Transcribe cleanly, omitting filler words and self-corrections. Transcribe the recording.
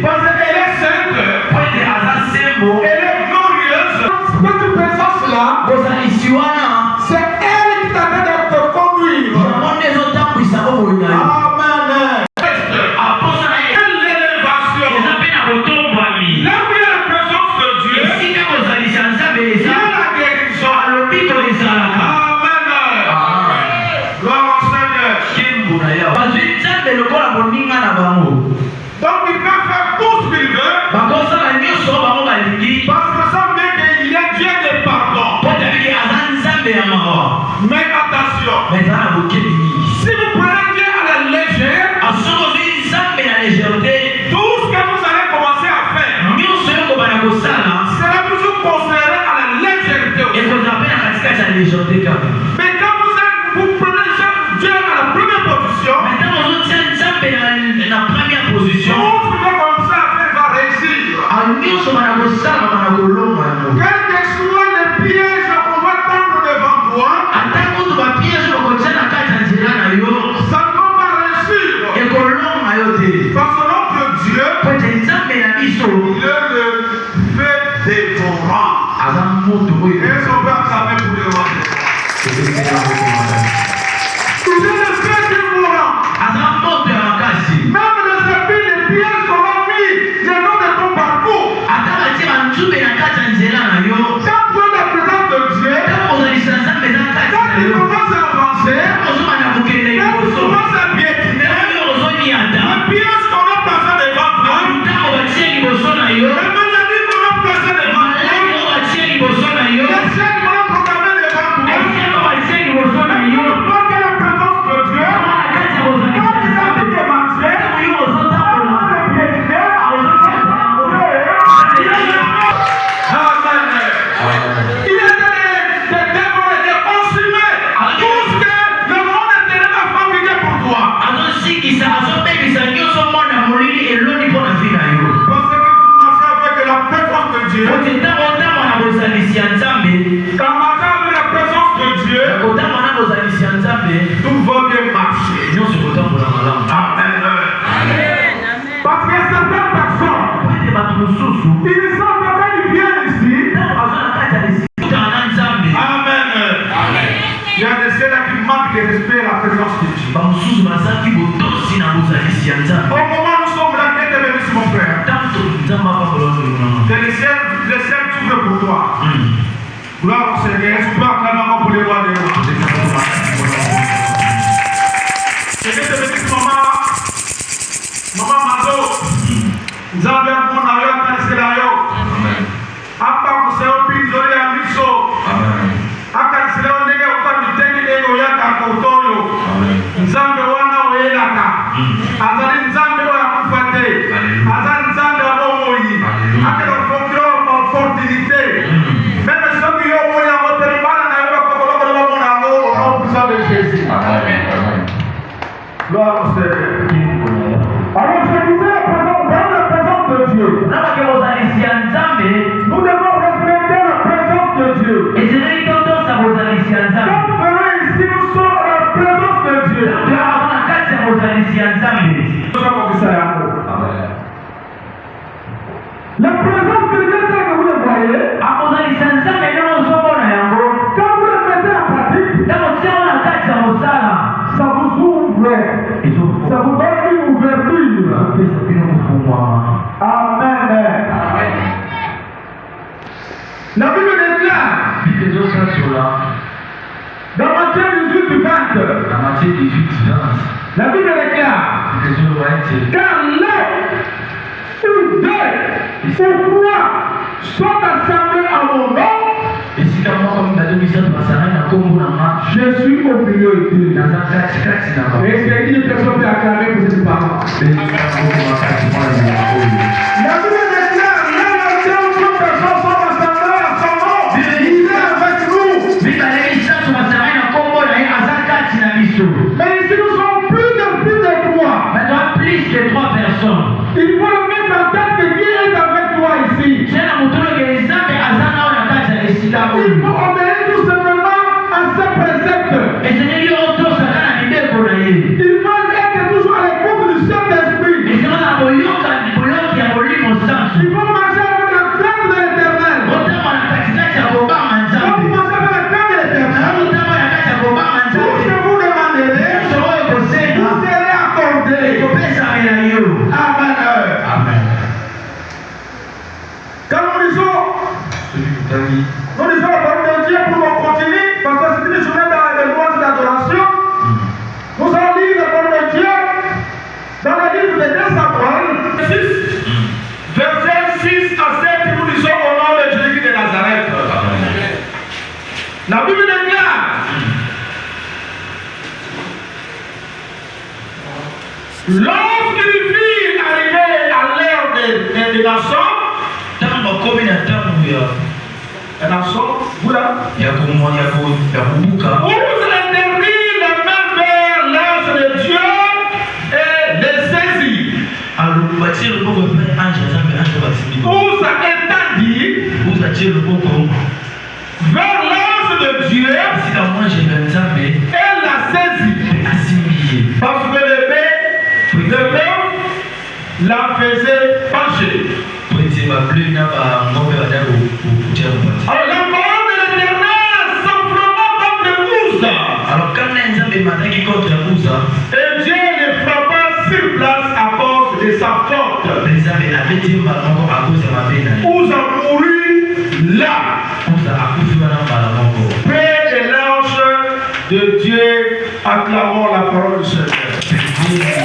Parce qu'elle est sainte. Elle est glorieuse. Cette présence-là, c'est elle qui t'a fait de te conduire. Amen. Quelle élévation. Là où il y a la présence de Dieu, il y a la guérison. Amen. Gloire au Seigneur. Donc il peut faire tout ce qu'il veut. Parce que ça veut dire qu'il est Dieu de pardon. Mais attention, si vous prenez Dieu à la légère, tout ce que vous allez commencer à faire sera toujours considéré à la légèreté. Mais quand vous prenez Dieu à la première position, tout ce que vous commencez à faire va réussir. Quel que soit le piège qu'on va tendre devant toi, ça ne va pas réussir. Parce que notre Dieu, il est le feu dévorant. Et son père savait pour le roi. Il est le feu dévorant. Même les épines, les pièges qu'on a mis le long de ton parcours. Quand tu es dans la présence de Dieu, quand tu commences à avancer, quand tu commences à piétiner, les pièges qu'on a placés devant toi, les maladies qu'on a placées devant toi, les chaînes qu'on a programmées devant toi, pas que la présence de Dieu, quand tu as fait marcher, tout va bien marcher. Amen. Parce que certaines personnes, ils savent que quand ils viennent ici, Amen. Il y a des ceux-là qui manquent de respect à la présence de Dieu. Au moment où nous sommes là, qu'est-ce que tu mon frère? C'est le ciel s'ouvre pour toi. Gloire au Seigneur. Je peux acclamer encore pour les rois des rois. C'est que c'est petit maman Mazo. Nous avons bien pour nous avoir cassé la yo. Apa vous savez au pays de la miso. Akassé la on est au pas du temps de goya kakotoyo. Nous avons wana oyelaka. Azali nzambe oya kufate. Azali nzambe abomoyi. Akelo fondro opportunité. Même ceux qui ont moyen de faire mal à la au nom de Jésus. Amen. Gloire au Seigneur. Alors je disais dans la présence de Dieu. Nous devons respecter la présence de Dieu. Quand nous venons ici, nous sommes à la présence de Dieu. La présence de Dieu telle que vous le voyez, quand vous le mettez en pratique, ça vous ouvre, ça vous donne une ouverture. Amen. La Bible déclare dans Matthieu 18 du 20, la Bible déclare car là où deux ou trois sont assemblés à mon nom, je suis au milieu d'eux. Et c'est une personne qui a acclamé pour cette parole. La Bible déclare là où deux ou trois personnes sont assemblées à son nom, il est avec nous. Mais ici nous sommes plus de trois. Il faut le mettre en tête que Dieu est avec toi ici. Il faut obéir tout simplement à ses préceptes. Il faut être toujours à l'écoute du Saint-Esprit. Genèse 6, verset 6 à 7, nous lisons au nom de Jésus de Nazareth. La Bible déclare, lorsqu'il vit arriver à l'ère des nations, un nation, où s'interdit la main vers l'ange de Dieu et les saisit. Où ça est dit vers l'ange de Dieu et la saisit. Parce que le bœuf la faisait pencher. Alors la parole de l'Éternel s'enflamma comme de Ouza. Et Dieu les frappa sur place à cause de sa faute. Ouza mourut là. Près de l'ange de Dieu, acclamons la parole du Seigneur.